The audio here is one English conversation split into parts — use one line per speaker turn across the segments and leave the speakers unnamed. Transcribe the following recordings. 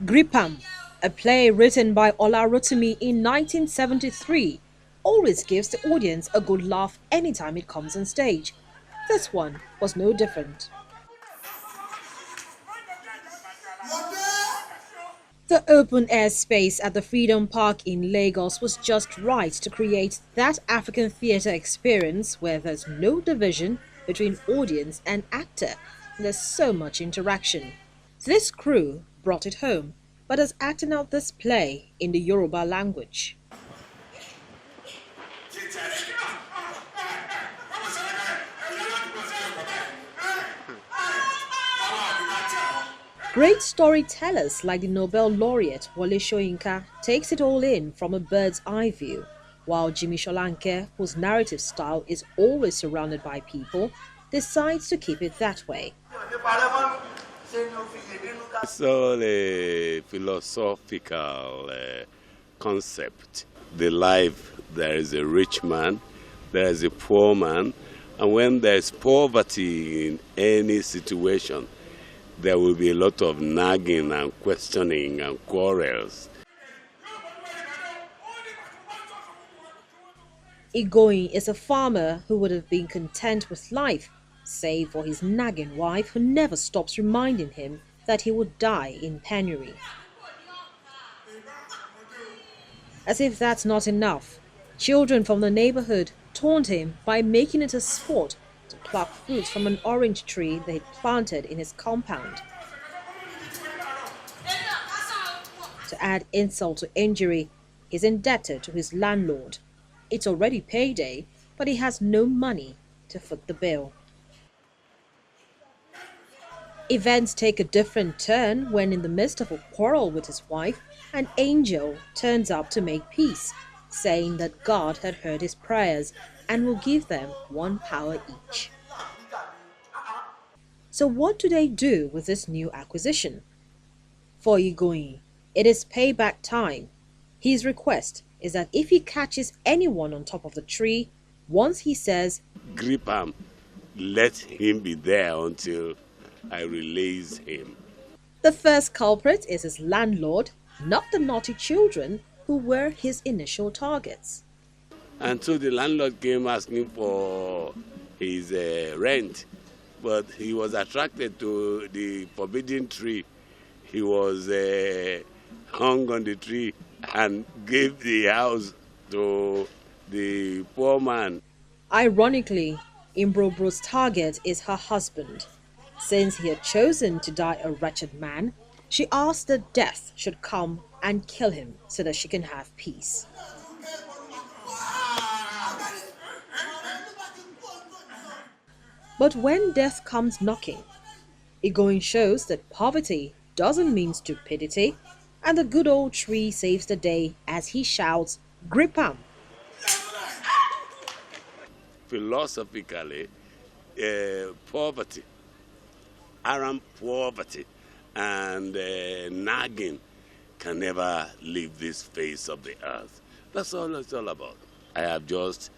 Gripam, a play written by Ola Rotimi in 1973, always gives the audience a good laugh anytime it comes on stage. This one was no different. The open air space at the Freedom Park in Lagos was just right to create that African theatre experience where there's no division between audience and actor. There's so much interaction. This crew brought it home, but is acting out this play in the Yoruba language. Great storytellers like the Nobel laureate Wole Soyinka takes it all in from a bird's eye view, while Jimmy Sholanke, whose narrative style is always surrounded by people, decides to keep it that way.
It's all a philosophical concept. The life, there is a rich man, there is a poor man, and when there is poverty in any situation, there will be a lot of nagging and questioning and quarrels.
Igoin is a farmer who would have been content with life, save for his nagging wife who never stops reminding him that he would die in penury. As if that's not enough, children from the neighborhood taunt him by making it a sport to pluck fruits from an orange tree they had planted in his compound. To add insult to injury, he's indebted to his landlord. It's already payday, but he has no money to foot the bill. Events take a different turn when, in the midst of a quarrel with his wife, an angel turns up to make peace, saying that God had heard his prayers and will give them one power each. So what do they do with this new acquisition? For Igoin, it is payback time. His request is that if he catches anyone on top of the tree, once he says,
Grip him, let him be there until I release him.
the first culprit is his landlord, not the naughty children who were his initial targets.
And so the landlord came asking for his rent, but he was attracted to the forbidden tree. He was hung on the tree and gave the house to the poor man.
Ironically, Imbrobro's target is her husband. Since he had chosen to die a wretched man, she asked that death should come and kill him so that she can have peace. But when death comes knocking, Igoin shows that poverty doesn't mean stupidity, and the good old tree saves the day as he shouts, Gripam!
Philosophically, poverty, armed poverty, and nagging can never leave this face of the earth. That's all it's all about. I have just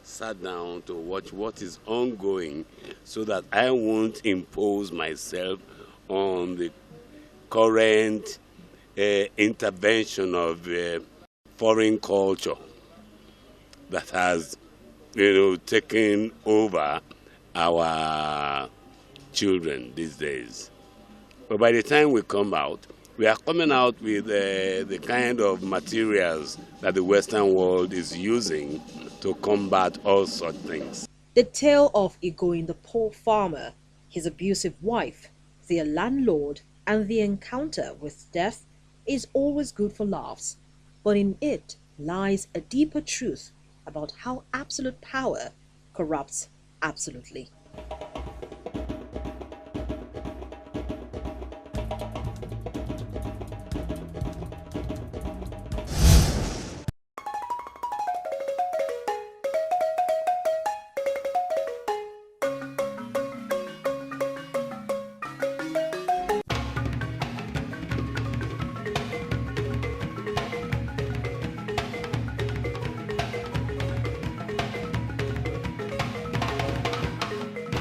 sat down to watch what is ongoing so that I won't impose myself on the current intervention of foreign culture that has, taken over our children these days. But by the time we come out, we are coming out with the kind of materials that the Western world is using to combat all such things.
The tale of Igoin the poor farmer, his abusive wife, their landlord, and the encounter with death is always good for laughs, but in it lies a deeper truth about how absolute power corrupts absolutely.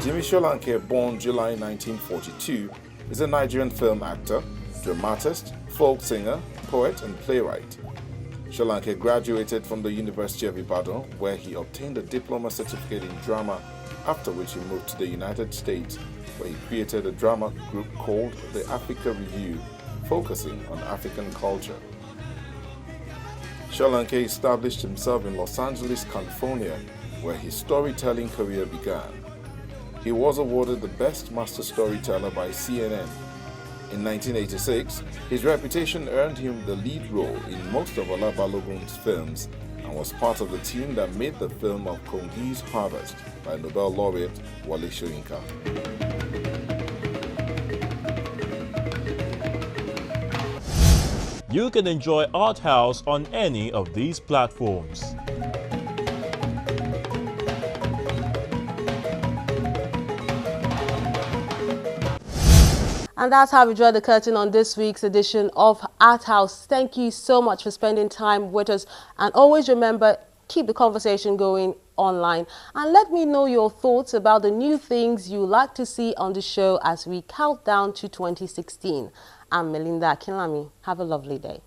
Jimmy Sholanke, born July 1942, is a Nigerian film actor, dramatist, folk singer, poet, and playwright. Sholanke graduated from the University of Ibadan, where he obtained a diploma certificate in drama, after which he moved to the United States, where he created a drama group called the Africa Review, focusing on African culture. Sholanke established himself in Los Angeles, California, where his storytelling career began. He was awarded the Best Master Storyteller by CNN. In 1986, his reputation earned him the lead role in most of Ola Balogun's films and was part of the team that made the film of Kongi's Harvest by Nobel laureate Wole Soyinka.
You can enjoy Art House on any of these platforms.
And that's how we draw the curtain on this week's edition of Art House. Thank you so much for spending time with us. And always remember, keep the conversation going online. And let me know your thoughts about the new things you like to see on the show as we count down to 2016. I'm Melinda Akinlami. Have a lovely day.